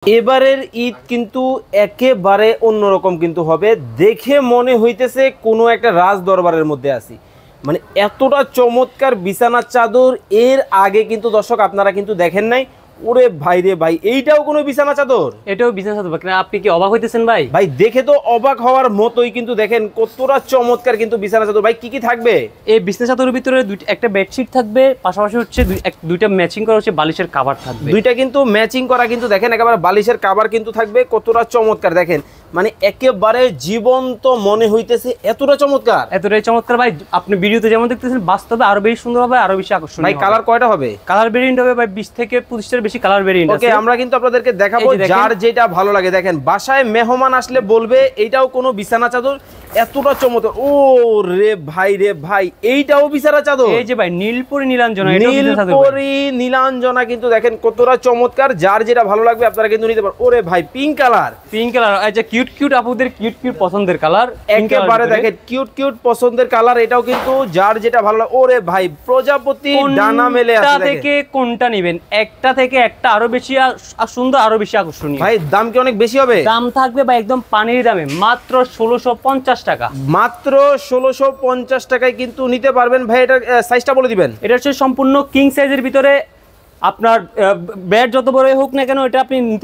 এবারের ঈদ কিন্তু একেবারে অন্যরকম কিন্তু হবে। দেখে মনে হইতেছে কোনো একটা রাজ দরবারের মধ্যে আছি। মানে এতটা চমৎকার বিছানার চাদর এর আগে কিন্তু দর্শক আপনারা কিন্তু দেখেন নাই। ওরে ভাই রে ভাই, এইটাও কোনো বিছানা চাদর? এটাও বিছানা চাদর। আপনি কি অবাক হইতেছেন ভাই? ভাই দেখে তো অবাক হওয়ার মতোই, কিন্তু দেখেন কতটা চমৎকার কিন্তু বিছানা চাদর। ভাই কি কি থাকবে এই বিছানা চাদরের ভিতরে? একটা বেডশিট থাকবে, পাশাপাশি হচ্ছে দুইটা ম্যাচিং করা হচ্ছে বালিশের কভার থাকবে। দুইটা কিন্তু ম্যাচিং করা, কিন্তু দেখেন একেবারে বালিশের কভার কিন্তু থাকবে। কতটা চমৎকার দেখেন, মানে একেবারে জীবন্ত মনে হইতেছে, এতটা চমৎকার, এতটাই চমৎকার ভাই। আপনি ভিডিওতে যেমন দেখতেছেন, বাস্তবে আরো বেশি সুন্দর হবে, আরো বেশি আকর্ষণীয়। ভাই কালার কয়টা হবে? কালার ভেরিয়েন্ট হবে ভাই 20 থেকে 25টার বেশি কালার ভেরিয়েন্ট আছে। ওকে, আমরা কিন্তু আপনাদেরকে দেখাবো যার যেটা ভালো লাগে। দেখেন বাসায় মেহমান আসলে বলবে এইটাও কোনো বিছানা চাদর, এতটা চমৎকার। ও রে ভাই রে ভাই, এইটাও বিছানা চাদর। এই যে ভাই নীলপরি নীলাঞ্জনা, নীলপরি নীলাঞ্জনা কিন্তু দেখেন কতটা চমৎকার। যার যেটা ভালো লাগবে আপনারা কিন্তু নিতে পারেন। ওরে ভাই পিঙ্ক কালার, পিঙ্ক কালার, এই যে কিউট কিউট আপুদের কিউট কিউট পছন্দের কালার, একেবারে দেখেন কিউট কিউট পছন্দের কালার। এটাও কিন্তু যার যেটা ভালো লাগে। ওরে ভাই প্রজাপতি ডানা মেলে আছে। কোনটা থেকে কোনটা নেবেন? একটা থেকে একটা আরো বেশি সুন্দর, আরো বেশি আকর্ষণীয়। ভাই দাম কি অনেক বেশি হবে? দাম থাকবে ভাই একদম পানির দামে, মাত্র 1650 টাকা। মাত্র 1650 টাকায় কিন্তু নিতে পারবেন। ভাই এটা সাইজটা বলে দিবেন। এটা হচ্ছে সম্পূর্ণ কিং সাইজের ভিতরে। আপনার বেড যত বড়ই হোক না কেন, এটা আপনি নিতে